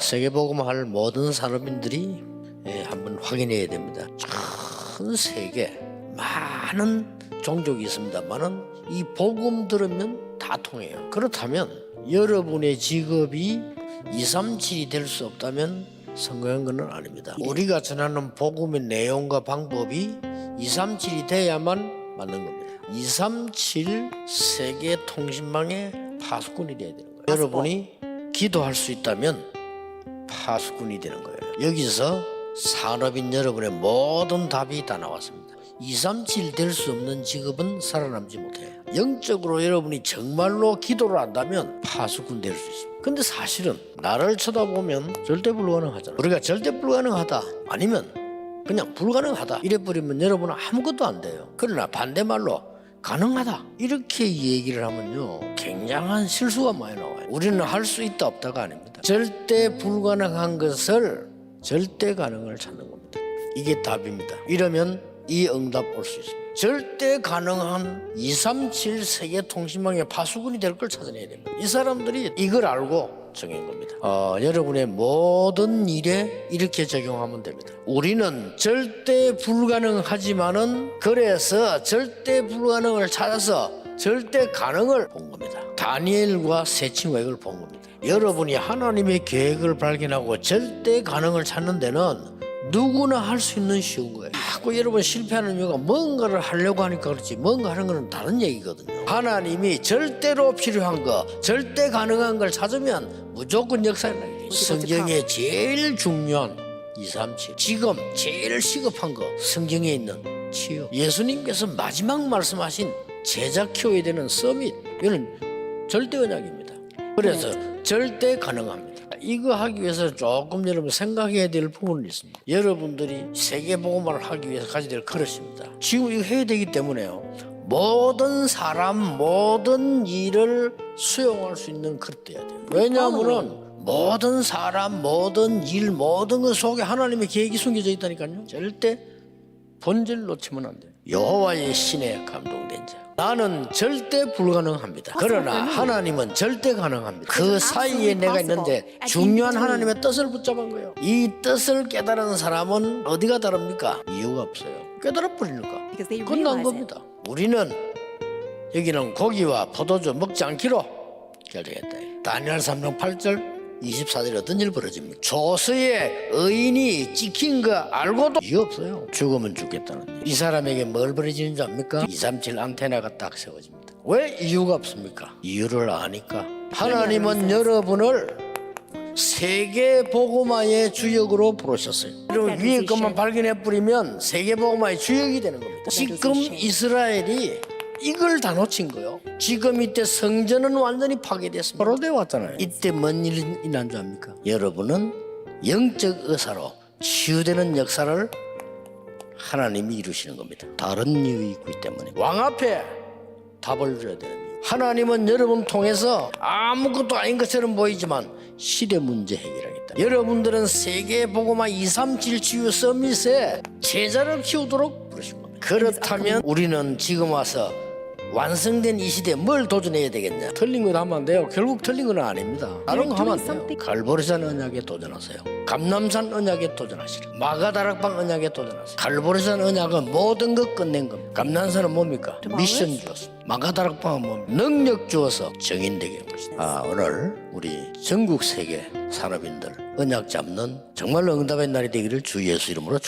세계복음할 모든 산업인들이 한번 확인해야 됩니다. 전 세계 많은 종족이 있습니다만은 이 복음 들으면 다 통해요. 그렇다면 여러분의 직업이 237이 될 수 없다면 성공한 것은 아닙니다. 우리가 전하는 복음의 내용과 방법이 237이 돼야만 맞는 겁니다. 237 세계 통신망의 파수꾼이 돼야 되는 거예요. 여러분이 기도할 수 있다면 파수꾼이 되는 거예요. 여기서 산업인 여러분의 모든 답이 다 나왔습니다. 237 될 수 없는 직업은 살아남지 못해요. 영적으로 여러분이 정말로 기도를 한다면 파수꾼 될 수 있습니다. 근데 사실은 나를 쳐다보면 절대 불가능하잖아요. 우리가 절대 불가능하다 아니면 그냥 불가능하다 이래버리면 여러분은 아무것도 안 돼요. 그러나 반대말로 가능하다 이렇게 얘기를 하면요 굉장한 실수가 많이 나와요. 우리는 할 수 있다 없다가 아닙니다. 절대 불가능한 것을 절대 가능을 찾는 겁니다. 이게 답입니다. 이러면 이 응답 올 수 있습니다. 절대 가능한 237 세계 통신망의 파수꾼이 될 걸 찾아내야 됩니다. 이 사람들이 이걸 알고 정한 겁니다. 여러분의 모든 일에 이렇게 적용하면 됩니다. 우리는 절대 불가능하지만은 그래서 절대 불가능을 찾아서 절대 가능을 본 겁니다. 다니엘과 세 친구가 이걸 본 겁니다. 여러분이 하나님의 계획을 발견하고 절대 가능을 찾는 데는 누구나 할 수 있는 쉬운 거예요. 자꾸 여러분 실패하는 이유가 뭔가를 하려고 하니까 그렇지 뭔가 하는 건 다른 얘기거든요. 하나님이 절대로 필요한 거 절대 가능한 걸 찾으면 무조건 역사에 나게 돼요. 성경에 제일 중요한 237 지금 제일 시급한 거 성경에 있는 치유. 예수님께서 마지막 말씀하신 제자 키워야 되는 서밋 이는 절대 언약입니다. 그래서 절대 가능합니다. 이거 하기 위해서 조금 여러분 생각해야 될 부분이 있습니다. 여러분들이 세계복음화를 하기 위해서 가져야 될 그릇입니다. 지금 이거 해야 되기 때문에요. 모든 사람 모든 일을 수용할 수 있는 그릇 돼야 돼요. 왜냐하면 모든 사람 모든 일 모든 것 속에 하나님의 계획이 숨겨져 있다니까요. 절대 본질 놓치면 안 돼요. 여호와의 신에 감동된 자 나는 절대 불가능합니다. 그러나 하나님은 절대 가능합니다. 그 사이에 내가 있는데 중요한 하나님의 뜻을 붙잡은 거예요. 이 뜻을 깨달은 사람은 어디가 다릅니까? 이유가 없어요. 깨달아 버리니까 끝난 겁니다. 우리는 여기는 고기와 포도주 먹지 않기로 결정했다. 다니엘 3장 8절 24절에 어떤 일 벌어집니까? 조서에 의인이 찍힌 거 알고도 이유 없어요. 죽으면 죽겠다는 일. 이 사람에게 뭘 벌어지는 줄 압니까? 237 안테나가 딱 세워집니다. 왜 이유가 없습니까? 이유를 아니까. 하나님은 여러분을 세계 복음화의 주역으로 부르셨어요. 여러분 위에 것만 발견해 버리면 세계 복음화의 주역이 되는 겁니다. 지금 이스라엘이 이걸 다 놓친 거요. 지금 이때 성전은 완전히 파괴됐습니다. 바로 되어 왔잖아요. 이때 뭔 일이 난 줄 압니까? 여러분은 영적 의사로 치유되는 역사를 하나님이 이루시는 겁니다. 다른 이유 있기 때문에 왕 앞에 답을 줘야 되는 이유. 하나님은 여러분 통해서 아무것도 아닌 것처럼 보이지만 시대 문제 해결하겠다. 여러분들은 세계복음화 237 치유 서밋에 제자를 키우도록 부르신 겁니다. 그렇다면 우리는 지금 와서 완성된 이 시대에 뭘 도전해야 되겠냐? 틀린 거 하면 안 돼요. 결국 틀린 건 아닙니다. 다른 거 하면 안 돼요. 갈보리산 언약에 도전하세요. 감남산 언약에 도전하시라. 마가다락방 언약에 도전하세요. 갈보리산 언약은 모든 것 끝낸 겁니다. 감남산은 뭡니까? 미션 주었어. 마가다락방은 뭡니까? 능력 주어서 정인되게 한 것이다. 오늘 우리 전국 세계 산업인들 언약 잡는 정말로 응답의 날이 되기를 주 예수 이름으로 축복합니다.